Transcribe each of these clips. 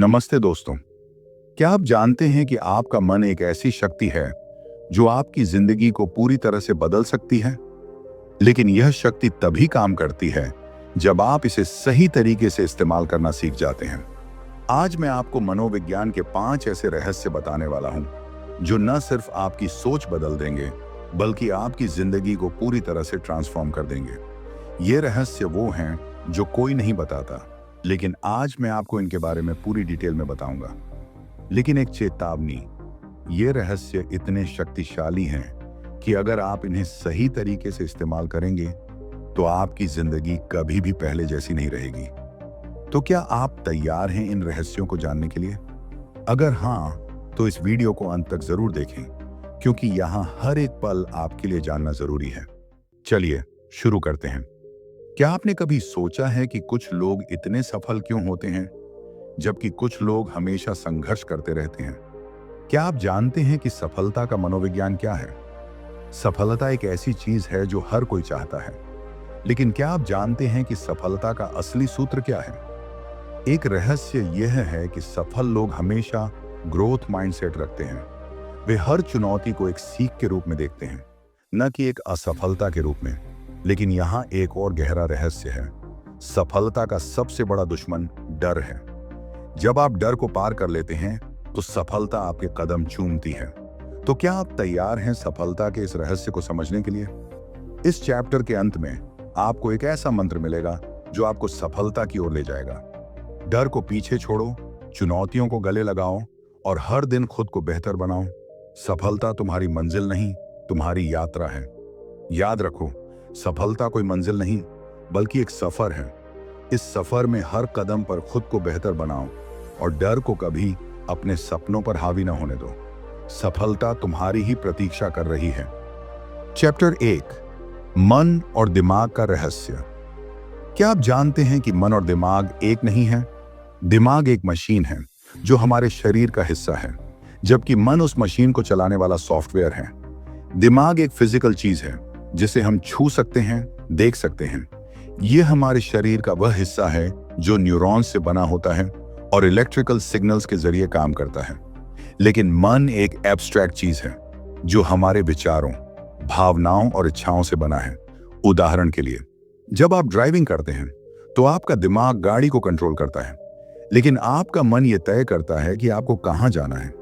नमस्ते दोस्तों। क्या आप जानते हैं कि आपका मन एक ऐसी शक्ति है जो आपकी जिंदगी को पूरी तरह से बदल सकती है? लेकिन यह शक्ति तभी काम करती है जब आप इसे सही तरीके से इस्तेमाल करना सीख जाते हैं। आज मैं आपको मनोविज्ञान के 5 ऐसे रहस्य बताने वाला हूं जो न सिर्फ आपकी सोच बदल देंगे बल्कि आपकी जिंदगी को पूरी तरह से ट्रांसफॉर्म कर देंगे। ये रहस्य वो हैं जो कोई नहीं बताता, लेकिन आज मैं आपको इनके बारे में पूरी डिटेल में बताऊंगा। लेकिन एक चेतावनी, ये रहस्य इतने शक्तिशाली हैं कि अगर आप इन्हें सही तरीके से इस्तेमाल करेंगे तो आपकी जिंदगी कभी भी पहले जैसी नहीं रहेगी। तो क्या आप तैयार हैं इन रहस्यों को जानने के लिए? अगर हाँ, तो इस वीडियो को अंत तक जरूर देखें, क्योंकि यहाँ हर एक पल आपके लिए जानना जरूरी है। चलिए शुरू करते हैं। क्या आपने कभी सोचा है कि कुछ लोग इतने सफल क्यों होते हैं जबकि कुछ लोग हमेशा संघर्ष करते रहते हैं? क्या आप जानते हैं कि सफलता का मनोविज्ञान क्या है? सफलता एक ऐसी चीज है जो हर कोई चाहता है, लेकिन क्या आप जानते हैं कि सफलता का असली सूत्र क्या है? एक रहस्य यह है कि सफल लोग हमेशा ग्रोथ माइंडसेट रखते हैं। वे हर चुनौती को एक सीख के रूप में देखते हैं, न कि एक असफलता के रूप में। लेकिन यहाँ एक और गहरा रहस्य है। सफलता का सबसे बड़ा दुश्मन डर है। जब आप डर को पार कर लेते हैं तो सफलता आपके कदम चूमती है। तो क्या आप तैयार हैं सफलता के इस रहस्य को समझने के लिए? इस चैप्टर के अंत में आपको एक ऐसा मंत्र मिलेगा जो आपको सफलता की ओर ले जाएगा। डर को पीछे छोड़ो, चुनौतियों को गले लगाओ और हर दिन खुद को बेहतर बनाओ। सफलता तुम्हारी मंजिल नहीं, तुम्हारी यात्रा है। याद रखो, सफलता कोई मंजिल नहीं बल्कि एक सफर है। इस सफर में हर कदम पर खुद को बेहतर बनाओ और डर को कभी अपने सपनों पर हावी ना होने दो। सफलता तुम्हारी ही प्रतीक्षा कर रही है। चैप्टर 1, मन और दिमाग का रहस्य। क्या आप जानते हैं कि मन और दिमाग एक नहीं है? दिमाग एक मशीन है जो हमारे शरीर का हिस्सा है, जबकि मन उस मशीन को चलाने वाला सॉफ्टवेयर है। दिमाग एक फिजिकल चीज है जिसे हम छू सकते हैं, देख सकते हैं। यह हमारे शरीर का वह हिस्सा है जो न्यूरॉन्स से बना होता है और इलेक्ट्रिकल सिग्नल्स के जरिए काम करता है। लेकिन मन एक एब्स्ट्रैक्ट चीज है जो हमारे विचारों, भावनाओं और इच्छाओं से बना है। उदाहरण के लिए, जब आप ड्राइविंग करते हैं तो आपका दिमाग गाड़ी को कंट्रोल करता है, लेकिन आपका मन यह तय करता है कि आपको कहां जाना है।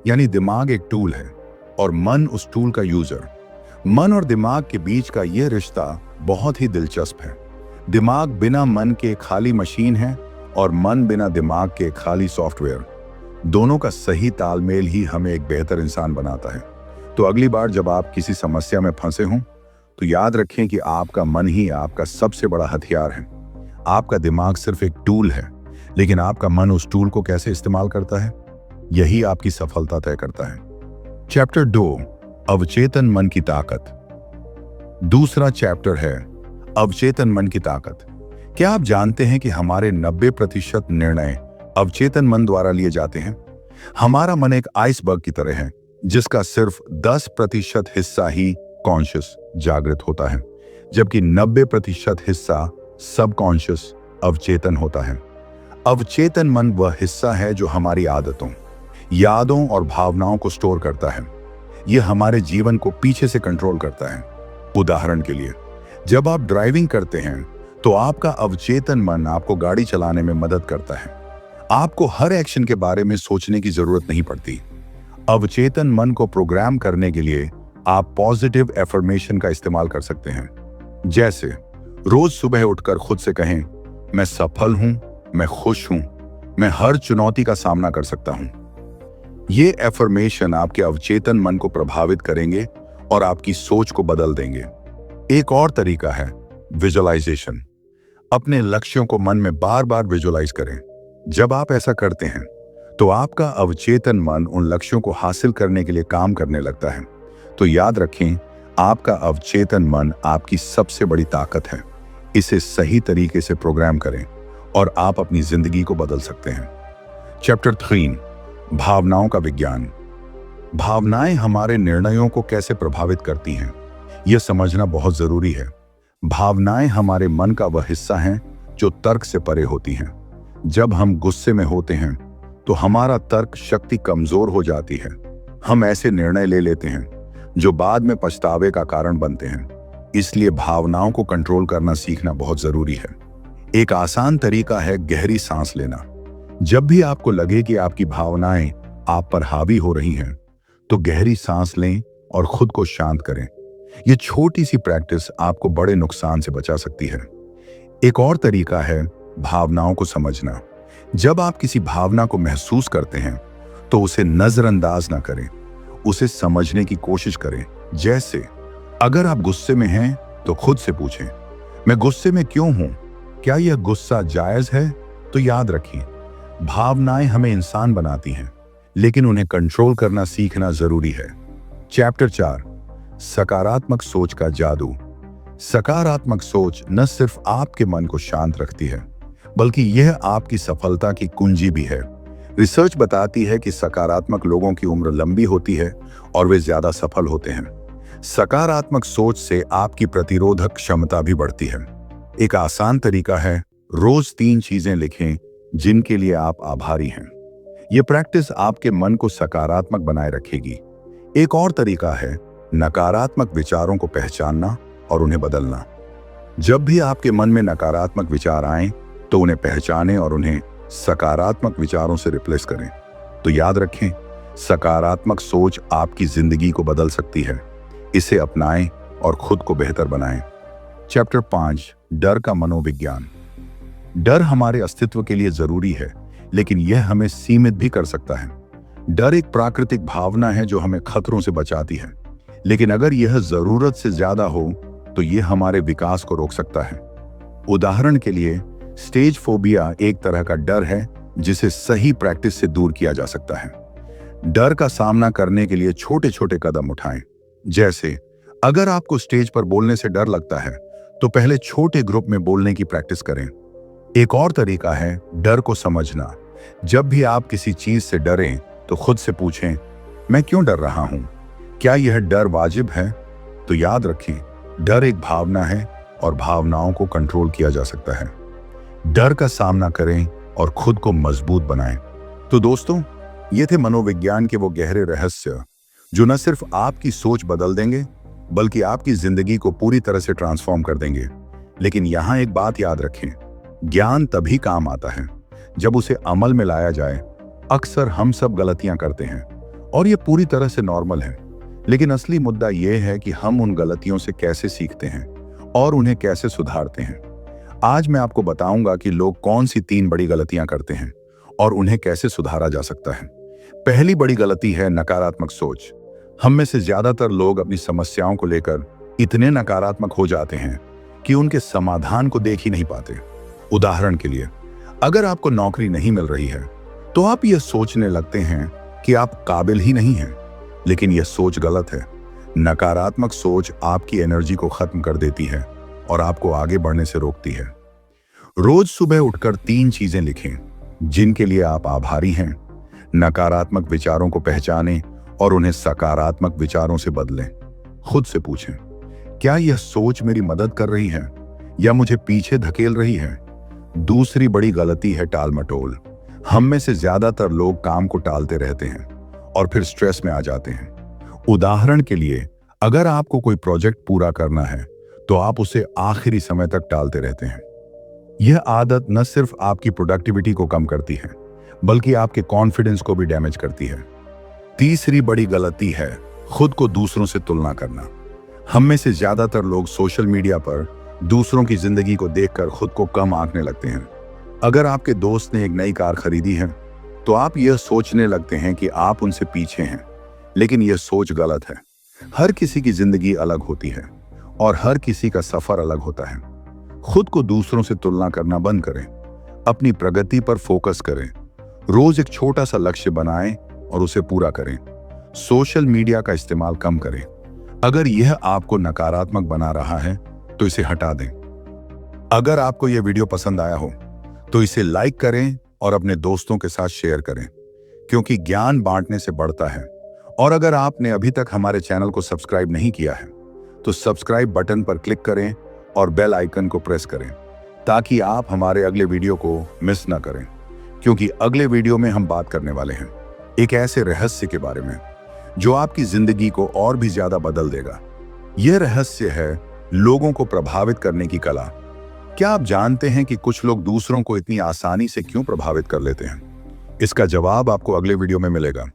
यानी दिमाग एक टूल है और मन उस टूल का यूजर। मन और दिमाग के बीच का यह रिश्ता बहुत ही दिलचस्प है। दिमाग बिना मन के खाली मशीन है और मन बिना दिमाग के खाली सॉफ्टवेयर। दोनों का सही तालमेल ही हमें एक बेहतर इंसान बनाता है। तो अगली बार जब आप किसी समस्या में फंसे हों तो याद रखें कि आपका मन ही आपका सबसे बड़ा हथियार है। आपका दिमाग सिर्फ एक टूल है, लेकिन आपका मन उस टूल को कैसे इस्तेमाल करता है, यही आपकी सफलता तय करता है। चैप्टर 2, अवचेतन मन की ताकत। दूसरा चैप्टर है अवचेतन मन की ताकत। क्या आप जानते हैं कि हमारे 90% निर्णय अवचेतन मन द्वारा लिए जाते हैं? हमारा मन एक आइसबर्ग की तरह है जिसका सिर्फ 10% हिस्सा ही कॉन्शियस, जागृत होता है, जबकि 90% हिस्सा सबकॉन्शियस, अवचेतन होता है। अवचेतन मन वह हिस्सा है जो हमारी आदतों, यादों और भावनाओं को स्टोर करता है। यह हमारे जीवन को पीछे से कंट्रोल करता है। उदाहरण के लिए, जब आप ड्राइविंग करते हैं तो आपका अवचेतन मन आपको गाड़ी चलाने में मदद करता है। आपको हर एक्शन के बारे में सोचने की जरूरत नहीं पड़ती। अवचेतन मन को प्रोग्राम करने के लिए आप पॉजिटिव एफर्मेशन का इस्तेमाल कर सकते हैं। जैसे रोज सुबह उठकर खुद से कहें, मैं सफल हूं, मैं खुश हूं, मैं हर चुनौती का सामना कर सकता हूं। ये एफर्मेशन आपके अवचेतन मन को प्रभावित करेंगे और आपकी सोच को बदल देंगे। एक और तरीका है विजुअलाइजेशन। अपने लक्ष्यों को मन में बार बार विजुअलाइज करें। जब आप ऐसा करते हैं तो आपका अवचेतन मन उन लक्ष्यों को हासिल करने के लिए काम करने लगता है। तो याद रखें, आपका अवचेतन मन आपकी सबसे बड़ी ताकत है। इसे सही तरीके से प्रोग्राम करें और आप अपनी जिंदगी को बदल सकते हैं। चैप्टर 3, भावनाओं का विज्ञान। भावनाएं हमारे निर्णयों को कैसे प्रभावित करती हैं, यह समझना बहुत जरूरी है। भावनाएं हमारे मन का वह हिस्सा हैं जो तर्क से परे होती हैं। जब हम गुस्से में होते हैं तो हमारा तर्क शक्ति कमजोर हो जाती है। हम ऐसे निर्णय ले लेते हैं जो बाद में पछतावे का कारण बनते हैं। इसलिए भावनाओं को कंट्रोल करना सीखना बहुत जरूरी है। एक आसान तरीका है गहरी सांस लेना। जब भी आपको लगे कि आपकी भावनाएं आप पर हावी हो रही हैं, तो गहरी सांस लें और खुद को शांत करें। यह छोटी सी प्रैक्टिस आपको बड़े नुकसान से बचा सकती है। एक और तरीका है भावनाओं को समझना। जब आप किसी भावना को महसूस करते हैं तो उसे नजरअंदाज ना करें, उसे समझने की कोशिश करें। जैसे अगर आप गुस्से में हैं तो खुद से पूछें, मैं गुस्से में क्यों हूं? क्या यह गुस्सा जायज है? तो याद रखिए, भावनाएं हमें इंसान बनाती हैं, लेकिन उन्हें कंट्रोल करना सीखना जरूरी है। चैप्टर 4, सकारात्मक सोच का जादू। सकारात्मक सोच न सिर्फ आपके मन को शांत रखती है, बल्कि यह आपकी सफलता की कुंजी भी है। रिसर्च बताती है कि सकारात्मक लोगों की उम्र लंबी होती है और वे ज्यादा सफल होते हैं। सकारात्मक सोच से आपकी प्रतिरोधक क्षमता भी बढ़ती है। एक आसान तरीका है, रोज 3 चीजें लिखें जिनके लिए आप आभारी हैं। यह प्रैक्टिस आपके मन को सकारात्मक बनाए रखेगी। एक और तरीका है नकारात्मक विचारों को पहचानना और उन्हें बदलना। जब भी आपके मन में नकारात्मक विचार आएं, तो उन्हें पहचानें और उन्हें सकारात्मक विचारों से रिप्लेस करें। तो याद रखें, सकारात्मक सोच आपकी जिंदगी को बदल सकती है। इसे अपनाएं और खुद को बेहतर बनाएं। चैप्टर 5, डर का मनोविज्ञान। डर हमारे अस्तित्व के लिए जरूरी है, लेकिन यह हमें सीमित भी कर सकता है। डर एक प्राकृतिक भावना है जो हमें खतरों से बचाती है, लेकिन अगर यह जरूरत से ज्यादा हो तो यह हमारे विकास को रोक सकता है। उदाहरण के लिए, स्टेज फोबिया एक तरह का डर है जिसे सही प्रैक्टिस से दूर किया जा सकता है। डर का सामना करने के लिए छोटे छोटे कदम उठाएं। जैसे अगर आपको स्टेज पर बोलने से डर लगता है, तो पहले छोटे ग्रुप में बोलने की प्रैक्टिस करें। एक और तरीका है डर को समझना। जब भी आप किसी चीज से डरें, तो खुद से पूछें, मैं क्यों डर रहा हूं? क्या यह डर वाजिब है? तो याद रखें, डर एक भावना है और भावनाओं को कंट्रोल किया जा सकता है। डर का सामना करें और खुद को मजबूत बनाएं। तो दोस्तों, ये थे मनोविज्ञान के वो गहरे रहस्य जो न सिर्फ आपकी सोच बदल देंगे, बल्कि आपकी जिंदगी को पूरी तरह से ट्रांसफॉर्म कर देंगे। लेकिन यहां एक बात याद रखें, ज्ञान तभी काम आता है जब उसे अमल में लाया जाए। अक्सर हम सब गलतियां करते हैं और ये पूरी तरह से नॉर्मल है, लेकिन असली मुद्दा यह है कि हम उन गलतियों से कैसे सीखते हैं और उन्हें कैसे सुधारते हैं। आज मैं आपको बताऊंगा कि लोग कौन सी 3 बड़ी गलतियां करते हैं और उन्हें कैसे सुधारा जा सकता है। पहली बड़ी गलती है नकारात्मक सोच। हम में से ज्यादातर लोग अपनी समस्याओं को लेकर इतने नकारात्मक हो जाते हैं कि उनके समाधान को देख ही नहीं पाते। उदाहरण के लिए, अगर आपको नौकरी नहीं मिल रही है, तो आप यह सोचने लगते हैं कि आप काबिल ही नहीं हैं, लेकिन यह सोच गलत है। नकारात्मक सोच आपकी एनर्जी को खत्म कर देती है और आपको आगे बढ़ने से रोकती है। रोज सुबह उठकर 3 चीजें लिखें जिनके लिए आप आभारी हैं। नकारात्मक विचारों को पहचानें और उन्हें सकारात्मक विचारों से बदलें। खुद से पूछें, क्या यह सोच मेरी मदद कर रही है या मुझे पीछे धकेल रही है? दूसरी बड़ी गलती है टाल-मटोल। हम में से ज्यादातर लोग काम को टालते रहते हैं और फिर स्ट्रेस में आ जाते हैं। उदाहरण के लिए, अगर आपको कोई प्रोजेक्ट पूरा करना है, तो आप उसे आखिरी समय तक टालते रहते हैं। यह आदत न सिर्फ आपकी प्रोडक्टिविटी को कम करती है, बल्कि आपके कॉन्फिडेंस को भी डैमेज करती है। तीसरी बड़ी गलती है खुद को दूसरों से तुलना करना। हम में से ज्यादातर लोग सोशल मीडिया पर दूसरों की जिंदगी को देखकर खुद को कम आंकने लगते हैं। अगर आपके दोस्त ने एक नई कार खरीदी है, तो आप यह सोचने लगते हैं कि आप उनसे पीछे हैं, लेकिन यह सोच गलत है। हर किसी की जिंदगी अलग होती है और हर किसी का सफर अलग होता है। खुद को दूसरों से तुलना करना बंद करें, अपनी प्रगति पर फोकस करें। रोज एक छोटा सा लक्ष्य बनाएं और उसे पूरा करें। सोशल मीडिया का इस्तेमाल कम करें। अगर यह आपको नकारात्मक बना रहा है, तो इसे हटा दें। अगर आपको यह वीडियो पसंद आया हो, तो इसे लाइक करें और अपने दोस्तों के साथ शेयर करें, क्योंकि ज्ञान बांटने से बढ़ता है। और अगर आपने अभी तक हमारे चैनल को सब्सक्राइब नहीं किया है, तो सब्सक्राइब बटन पर क्लिक करें और बेल आइकन को प्रेस करें, ताकि आप हमारे अगले वीडियो को मिस ना करें। क्योंकि अगले वीडियो में हम बात करने वाले हैं एक ऐसे रहस्य के बारे में जो आपकी जिंदगी को और भी ज्यादा बदल देगा। यह रहस्य है लोगों को प्रभावित करने की कला। क्या आप जानते हैं कि कुछ लोग दूसरों को इतनी आसानी से क्यों प्रभावित कर लेते हैं? इसका जवाब आपको अगले वीडियो में मिलेगा।